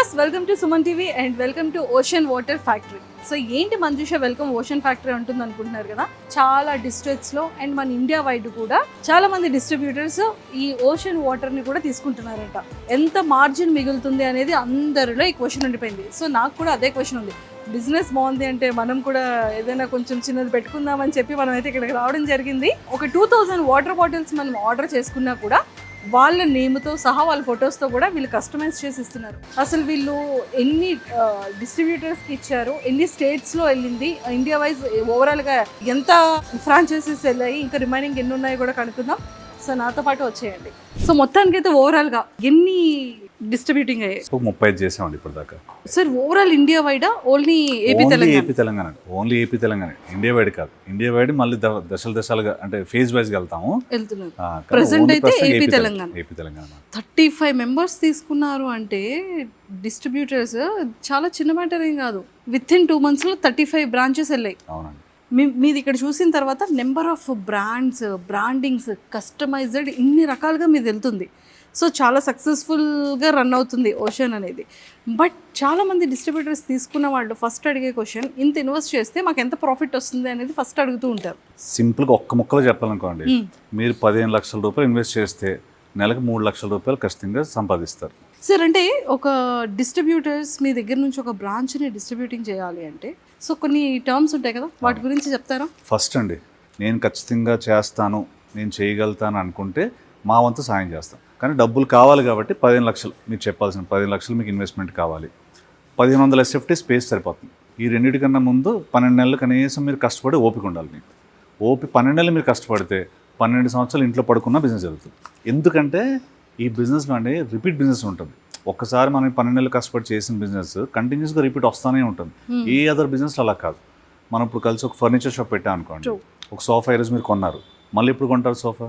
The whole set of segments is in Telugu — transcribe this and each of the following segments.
Viewers welcome to Suman TV and welcome to ocean water factory. So ఏంటి మంజుష వెల్కమ్ ఓషన్ ఫ్యాక్టరీ ఉంటుంది అనుకుంటున్నారు కదా, చాలా డిస్ట్రిక్ట్స్లో అండ్ మన ఇండియా వైడ్ కూడా చాలా మంది డిస్ట్రిబ్యూటర్స్ ఈ ఓషన్ వాటర్ని కూడా తీసుకుంటున్నారట. ఎంత మార్జిన్ మిగులుతుంది అనేది అందరిలో ఈ క్వశ్చన్ ఉండిపోయింది. సో నాకు కూడా అదే క్వశ్చన్ ఉంది. బిజినెస్ బాగుంది అంటే మనం కూడా ఏదైనా కొంచెం చిన్నది పెట్టుకుందామని చెప్పి మనం అయితే ఇక్కడికి రావడం జరిగింది. ఒక 2000 వాటర్ బాటిల్స్ మనం ఆర్డర్ చేసుకున్నా కూడా వాళ్ళ నేమ్తో సహా వాళ్ళ ఫొటోస్తో కూడా వీళ్ళు కస్టమైజ్ చేసి ఇస్తున్నారు. అసలు వీళ్ళు ఎన్ని డిస్ట్రిబ్యూటర్స్కి ఇచ్చారు, ఎన్ని స్టేట్స్లో వెళ్ళింది, ఇండియా వైజ్ ఓవరాల్గా ఎంత ఫ్రాంచైజీస్ వెళ్ళాయి, ఇంకా రిమైనింగ్ ఎన్ని ఉన్నాయో కూడా కనుక్కుందాం. సో నాతో పాటు వచ్చేయండి. సో మొత్తానికి అయితే ఓవరాల్గా ఎన్ని డిస్ట్రిబ్యూటింగ్ అయ్యాయి? 35 చేసామండి ఇప్పుడు దాకా. సార్ ఓవరాల్ ఇండియా వైడా only AP Telangana? Only AP Telangana, India wide కాదు. ఇండియా వైడ్ మళ్ళీ దశలుగా అంటే ఫేజ్ వైజ్ వెళ్తాము. ప్రెసెంట్ అయితే ఏపీ తెలంగాణ 35 మెంబర్స్ తీసుకున్నారు అంటే డిస్ట్రిబ్యూటర్స్ చాలా చిన్న మ్యాటర్ ఏం కాదు. విత్ ఇన్ 2 monthsలో 35 బ్రాంచెస్ వెళ్ళాయి. అవునండి. మీది ఇక్కడ చూసిన తర్వాత number of brands, brandings, customized ఇన్ని రకాలుగా మీది వెళ్తుంది. సో చాలా సక్సెస్ఫుల్గా రన్ అవుతుంది ఓషన్ అనేది. బట్ చాలామంది డిస్ట్రిబ్యూటర్స్ తీసుకున్న వాళ్ళు ఫస్ట్ అడిగే క్వశ్చన్, ఇంత ఇన్వెస్ట్ చేస్తే మాకు ఎంత ప్రాఫిట్ వస్తుంది అనేది ఫస్ట్ అడుగుతూ ఉంటారు. సింపుల్గా ఒక్క ముక్కలో చెప్పాలనుకోండి, మీరు 15 లక్షల రూపాయలు ఇన్వెస్ట్ చేస్తే నెలకు 3 లక్షల రూపాయలు ఖచ్చితంగా సంపాదిస్తారు. సార్ అంటే ఒక డిస్ట్రిబ్యూటర్స్ మీ దగ్గర నుంచి ఒక బ్రాంచ్ని డిస్ట్రిబ్యూటింగ్ చేయాలి అంటే సో కొన్ని టర్మ్స్ ఉంటాయి కదా, వాటి గురించి చెప్తారా? ఫస్ట్ అండి, నేను ఖచ్చితంగా చేస్తాను, నేను చేయగలుగుతాను అనుకుంటే మా వంతు సాయం చేస్తాను. కానీ డబ్బులు కావాలి కాబట్టి 15 లక్షలు మీరు చెప్పాల్సిన 15 లక్షలు మీకు ఇన్వెస్ట్మెంట్ కావాలి. 1500 SFT స్పేస్ సరిపోతుంది. ఈ రెండింటికన్నా ముందు 12 నెలలు కనీసం మీరు కష్టపడి ఓపిక ఉండాలి. మీకు 12 నెలలు మీరు కష్టపడితే 12 సంవత్సరాలు ఇంట్లో పడుకున్న బిజినెస్ జరుగుతుంది. ఎందుకంటే ఈ బిజినెస్లో అంటే రిపీట్ బిజినెస్ ఉంటుంది. ఒక్కసారి మనం 12 నెలలు కష్టపడి చేసిన బిజినెస్ కంటిన్యూస్గా రిపీట్ వస్తూనే ఉంటుంది. ఏ అదర్ బిజినెస్ అలా కాదు. మనం ఇప్పుడు కలిసి ఒక ఫర్నిచర్ షాప్ పెట్టాం అనుకోండి, ఒక సోఫా ఈరోజు మీరు కొన్నారు, మళ్ళీ ఇప్పుడు కొంటారు సోఫా?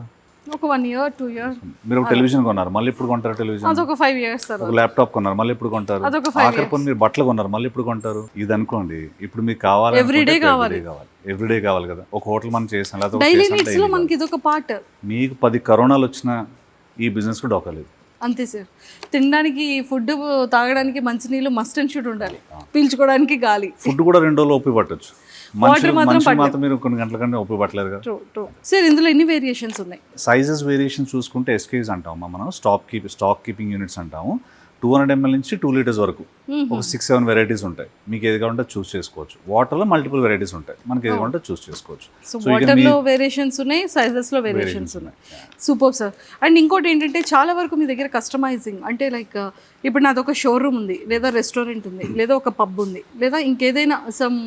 ఒక 1 year 2 years. మీరు ఒక టెలివిజన్ కొన్నారు, మళ్ళీ ఇప్పుడు కొంటారు టెలివిజన్? అదొక 5 years. ఒక ల్యాప్టాప్ కొన్నారు, మళ్ళీ ఇప్పుడు కొంటారు. ఆఖరిపోయి మీరు బట్టలు కొన్నారు, మళ్ళీ ఇప్పుడు కొంటారు. ఇది అనుకోండి, ఇప్పుడు మీకు కావాలి, ఎవ్రీడే కావాలి కదా. ఒక హోటల్ మనం చేసాం, లేకపోతే మీకు 10 కరోనాలు వచ్చినా ఈ బిజినెస్ కూడా డోకలేదు. అంతే సార్. తినడానికి ఫుడ్, తాగడానికి మంచినీళ్ళు మస్ట్ అండ్ షుడ్ ఉండాలి, పీల్చుకోవడానికి గాలి. ఫుడ్ కూడా 2 రోజులు ఓపి పట్టొచ్చు, వాటర్ మాత్రం మీరు కొన్ని గంటల కంటే ఓపి పట్టలేదు కదా. సార్ ఇందులో ఎన్ని వేరియేషన్స్ ఉన్నాయి? సైజెస్ వేరియేషన్ చూసుకుంటే SKUs అంటాము మనం, స్టాక్ కీపింగ్ యూనిట్స్ అంటాము. 200 ml నుంచి 2 liters వరకు ఒక 6-7 వెరైటీస్ ఉంటాయి. మీకు ఏది కావాలంటే చూస్ చేసుకోవచ్చు. వాటర్లో మల్టిపుల్ వెరైటీస్ ఉంటాయి, మనకి ఏది కావాలంటే చూస్ చేసుకోవచ్చు. సో వాటర్లో వేరియేషన్స్ ఉన్నాయి, సైజెస్లో వేరియేషన్స్ ఉన్నాయి. Super sir. అండ్ ఇంకోటి ఏంటంటే చాలా వరకు మీ దగ్గర కస్టమైజింగ్ అంటే లైక్ ఇప్పుడు నాది ఒక షోరూమ్ ఉంది, లేదా రెస్టారెంట్ ఉంది, లేదా ఒక పబ్ ఉంది, లేదా ఇంకేదైనా సమ్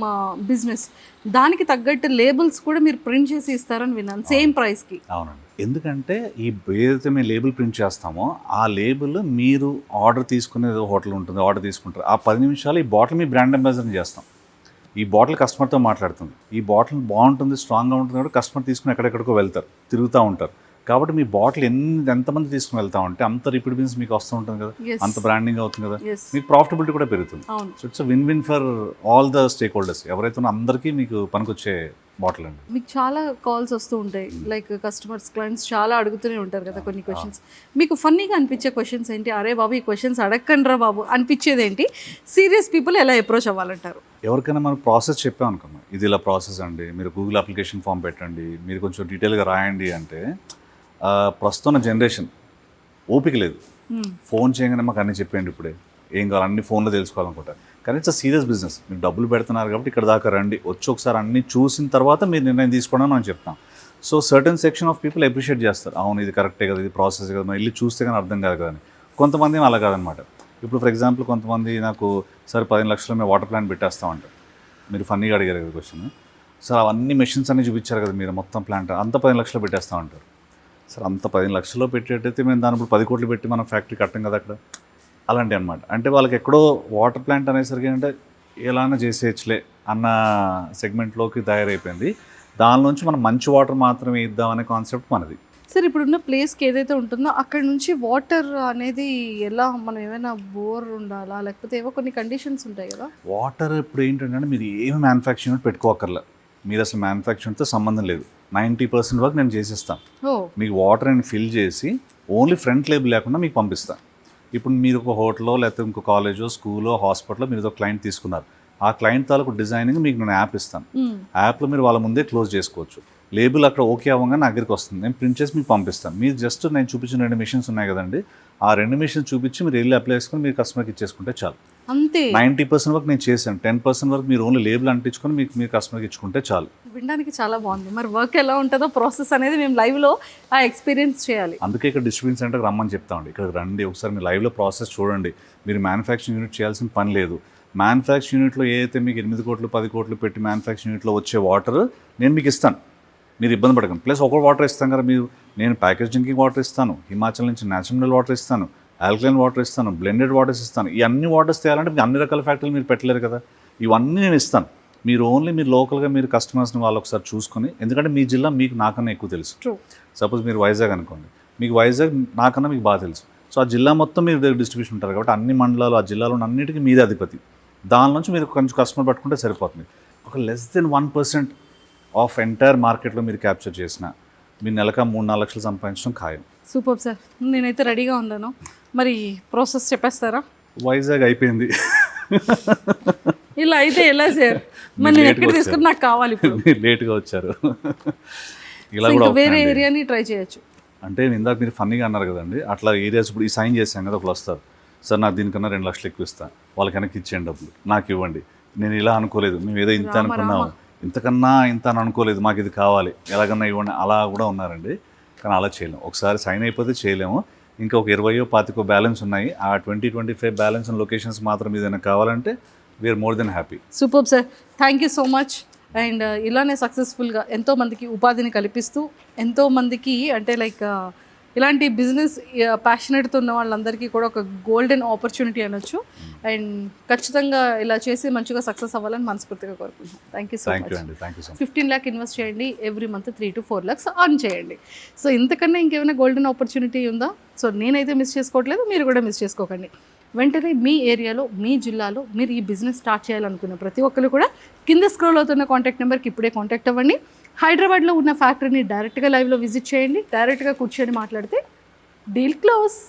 బిజినెస్, దానికి తగ్గట్టు లేబుల్స్ కూడా మీరు ప్రింట్ చేసి ఇస్తారని విన్నాను, సేమ్ ప్రైస్కి. అవునండి. ఎందుకంటే ఈ ఏదైతే మేము లేబుల్ ప్రింట్ చేస్తామో ఆ లేబుల్ మీరు ఆర్డర్ తీసుకునేది హోటల్ ఉంటుంది, ఆర్డర్ తీసుకుంటారు. ఆ 10 నిమిషాలు ఈ బాటిల్ మీ బ్రాండ్ అంబాసిడర్ చేస్తాం. ఈ బాటిల్ కస్టమర్తో మాట్లాడుతుంది. ఈ బాటిల్ బాగుంటుంది, స్ట్రాంగ్గా ఉంటుంది కాబట్టి కస్టమర్ తీసుకుని ఎక్కడెక్కడికో వెళ్తారు, తిరుగుతూ ఉంటారు. కాబట్టి మీ బాటిల్ ఎంతమంది తీసుకుని వెళ్తా ఉంటే అంత రిపీట్ బిజినెస్ మీకు వస్తూ ఉంటుంది కదా, అంత బ్రాండింగ్ అవుతుంది కదా, మీకు ప్రాఫిటబిలిటీ కూడా పెరుగుతుంది. So it's win for all the stake holders, ఎవరైతే ఉన్నా అందరికీ మీకు పనికొచ్చే బాటిల్ అండి. మీకు చాలా కాల్స్ వస్తూ ఉంటాయి, లైక్ కస్టమర్స్, క్లయింట్స్ చాలా అడుగుతూనే ఉంటారు కదా కొన్ని క్వశ్చన్స్. మీకు ఫన్నీగా అనిపించే క్వశ్చన్స్ ఏంటి? అరే బాబు ఈ క్వశ్చన్స్ అడగండి రా బాబు అనిపించేది ఏంటి? సీరియస్ పీపుల్ ఎలా అప్రోచ్ అవ్వాలంటారు? ఎవరికైనా మనం ప్రాసెస్ చెప్పాం అనుకున్నాం, ఇది ఇలా ప్రాసెస్ అండి, మీరు గూగుల్ అప్లికేషన్ ఫామ్ పెట్టండి, మీరు కొంచెం డీటెయిల్గా రాయండి అంటే ప్రస్తుతం జనరేషన్ ఓపిక లేదు. ఫోన్ చేయగానే మాకు అన్నీ చెప్పండి, ఇప్పుడే ఏం కావాలి అన్ని ఫోన్లో తెలుసుకోవాలనుకుంటారు. కానీ ఇట్స్ సీరియస్ బిజినెస్. మీరు డబ్బులు పెడుతున్నారు కాబట్టి ఇక్కడ దాకా రండి, వచ్చి ఒకసారి అన్ని చూసిన తర్వాత మీరు నిర్ణయం తీసుకోవడం మనం చెప్తాం. So certain section of people appreciate చేస్తారు, అవును ఇది కరెక్టే కదా, ఇది ప్రాసెస్ కదా, మనం వెళ్ళి చూస్తే కానీ అర్థం కాదు కదా అని. కొంతమంది అలా కాదనమాట. ఇప్పుడు ఫర్ ఎగ్జాంపుల్ కొంతమంది నాకు సార్ 15 లక్షలు మేము వాటర్ ప్లాంట్ పెట్టేస్తామంటారు. మీరు ఫన్నీగా అడిగారు కదా క్వశ్చన్. సార్ అవన్నీ మెషిన్స్ అన్నీ చూపించారు కదా మీరు, మొత్తం ప్లాంట్ అంతా 15 లక్షలు పెట్టేస్తామంటారు. సార్ అంత 15 లక్షల్లో పెట్టేటైతే మేము దాని ఇప్పుడు 10 కోట్లు పెట్టి మనం ఫ్యాక్టరీ కట్టం కదా అక్కడ. అలాంటివి అనమాట. అంటే వాళ్ళకి ఎక్కడో వాటర్ ప్లాంట్ అనేసరికి అంటే ఎలానా చేసేయచ్చులే అన్న సెగ్మెంట్లోకి తయారైపోయింది. దాని నుంచి మనం మంచి వాటర్ మాత్రమే ఇద్దామనే కాన్సెప్ట్ మనది. సార్ ఇప్పుడున్న ప్లేస్కి ఏదైతే ఉంటుందో అక్కడ నుంచి వాటర్ అనేది ఎలా, మనం ఏమైనా బోర్ ఉండాలా లేకపోతే ఏవో కొన్ని కండిషన్స్ ఉంటాయి కదా? వాటర్ ఇప్పుడు ఏంటంటే మీరు ఏమి మ్యానుఫ్యాక్చరింగ్ పెట్టుకోకర్లా, మీరు అసలు మ్యానుఫ్యాక్చరింగ్తో సంబంధం లేదు. 90% వరకు నేను చేసేస్తాను. మీకు వాటర్ అండ్ ఫిల్ చేసి ఓన్లీ ఫ్రంట్ లేబుల్ లేకుండా మీకు పంపిస్తాను. ఇప్పుడు మీరు ఒక హోటల్లో లేకపోతే ఇంకో కాలేజో స్కూలో హాస్పిటల్లో మీరు ఒక క్లయింట్ తీసుకున్నారు, ఆ క్లయింట్ తాలూకు డిజైనింగ్ మీకు నేను యాప్ ఇస్తాను. యాప్లో మీరు వాళ్ళ ముందే క్లోజ్ చేసుకోవచ్చు. లేబుల్ అక్కడ ఓకే అవ్వగానే నా దగ్గరికి వస్తుంది, నేను ప్రింట్ చేసి మీకు పంపిస్తాను. మీరు జస్ట్ నేను చూపించిన 2 మిషన్స్ ఉన్నాయి కదండి, ఆ 2 మిషన్స్ చూపించి మీరు వెళ్ళి అప్లై చేసుకొని మీరు కస్టమర్కి ఇచ్చేసుకుంటే చాలు. అంతే. 90% వరకు నేను చేశాను, 10% వరకు మీరు ఓన్లీ లేబుల్ అంటించుకొని మీకు మీరు కస్టమర్కి ఇచ్చుకుంటే చాలు. వినడానికి చాలా బాగుంది. మరి వర్క్ ఎలా ఉంటుందో ప్రాసెస్ అనేది మేము లైవ్లో ఆ ఎక్స్పీరియన్స్ చేయాలి. అందుకే ఇక్కడ డిస్ట్రిబ్యూషన్ సెంటర్కి రమ్మని చెప్తామండి. ఇక్కడికి రండి, ఒకసారి మీరు లైవ్లో ప్రాసెస్ చూడండి. మీరు మ్యానుఫ్యాక్చరింగ్ యూనిట్ చేయాల్సిన పని లేదు. మ్యానుఫ్యాక్చరింగ్ యూనిట్లో ఏదైతే మీకు 8 కోట్లు 10 కోట్లు పెట్టి మ్యానుఫ్యాక్చరింగ్ యూనిట్లో వచ్చే వాటర్ నేను మీకు ఇస్తాను, మీరు ఇబ్బంది పడకండి. ప్లస్ ఒక వాటర్ ఇస్తాను కదా, మీరు నేను ప్యాకేజ్ డ్రింకింగ్ వాటర్ ఇస్తాను, హిమాచల్ నుంచి న్యాచురల్ వాటర్ ఇస్తాను, ఆల్కలైన్ వాటర్ ఇస్తాను, బ్లెండెడ్ వాటర్స్ ఇస్తాను. ఈ అన్ని వాటర్స్ తేయాలంటే మీకు అన్ని రకాల ఫ్యాక్టరీలు మీరు పెట్టలేరు కదా, ఇవన్నీ నేను ఇస్తాను. మీరు ఓన్లీ మీరు లోకల్గా మీరు కస్టమర్స్ని వాళ్ళు ఒకసారి చూసుకొని, ఎందుకంటే మీ జిల్లా మీకు నాకన్నా ఎక్కువ తెలుసు. సపోజ్ మీరు వైజాగ్ అనుకోండి, మీకు వైజాగ్ నాకన్నా మీకు బాగా తెలుసు. సో ఆ జిల్లా మొత్తం మీరు దగ్గర డిస్ట్రిబ్యూషన్ ఉంటారు కాబట్టి అన్ని మండలాలు ఆ జిల్లాలో అన్నిటికీ మీదే అధిపతి. దాని నుంచి మీరు కొంచెం కస్టమర్ పట్టుకుంటే సరిపోతుంది. ఒక లెస్ దెన్ 1% ఆఫ్ ఎంటైర్ మార్కెట్లో మీరు క్యాప్చర్ చేసిన మీరు నెలక 3-4 లక్షలు సంపాదించడం ఖాయం. సూపర్ సార్, నేనైతే రెడీగా ఉన్నాను. మరి ప్రాసెస్ చెప్పేస్తారా? వైజాగ్ అయిపోయింది. ఇలా అయితే ఎలా సార్? మరి నేను ఎక్కడ తీసుకుని నాకు కావాలి. మీరు లేట్గా వచ్చారు. ఇలా ఇంకా కూడా వేరే ఏరియాని ట్రై చేయొచ్చు. అంటే ఇందాక మీరు ఫన్నీగా అన్నారు కదండి, అట్లా ఏరియాస్ ఇప్పుడు ఈ సైన్ చేశాను కదా, ఒకళ్ళు వస్తారు, సార్ నాకు దీనికన్నా 2 లక్షలు ఎక్కువ ఇస్తాను, వాళ్ళకి వెనక్కి ఇచ్చేయండి డబ్బులు, నాకు ఇవ్వండి, నేను ఇలా అనుకోలేదు, మేము ఏదో ఇంత అనుకున్నాము, ఇంతకన్నా ఇంత అని అనుకోలేదు, మాకు ఇది కావాలి, ఎలాగన్నా ఇవ్వండి, అలా కూడా ఉన్నారండి. కానీ అలా చేయలేము. ఒకసారి సైన్ అయిపోతే చేయలేము. ఇంకా ఒక 20-25 బ్యాలెన్స్ ఉన్నాయి. ఆ 20-25 బ్యాలెన్స్ లొకేషన్స్ మాత్రం ఏదైనా కావాలంటే we're more than happy. Super sir, thank you so much. And ఇలానే సక్సెస్ఫుల్గా ఎంతోమందికి ఉపాధిని కల్పిస్తూ ఎంతోమందికి అంటే లైక్ ఇలాంటి బిజినెస్ ప్యాషనెట్తో ఉన్న వాళ్ళందరికీ కూడా ఒక గోల్డెన్ ఆపర్చునిటీ అనొచ్చు. అండ్ ఖచ్చితంగా ఇలా చేసి మంచిగా సక్సెస్ అవ్వాలని మనస్ఫూర్తిగా కోరుకుంటున్నాను. Thank you so much. 15 lakh invest చేయండి, every month 3 to 4 lakhs earn చేయండి. సో ఇంతకన్నా ఇంకేమైనా గోల్డెన్ ఆపర్చునిటీ ఉందా? సో నేనైతే మిస్ చేసుకోవట్లేదు, మీరు కూడా మిస్ చేసుకోకండి. వెంటనే మీ ఏరియాలో మీ జిల్లాలో మీరు ఈ బిజినెస్ స్టార్ట్ చేయాలనుకున్న ప్రతి ఒక్కరు కూడా కింద స్క్రోల్ అవుతున్న కాంటాక్ట్ నెంబర్కి ఇప్పుడే కాంటాక్ట్ అవ్వండి. హైదరాబాద్లో ఉన్న ఫ్యాక్టరీని డైరెక్ట్గా లైవ్లో విజిట్ చేయండి, డైరెక్ట్గా కూర్చొని మాట్లాడితే డీల్ క్లోజ్.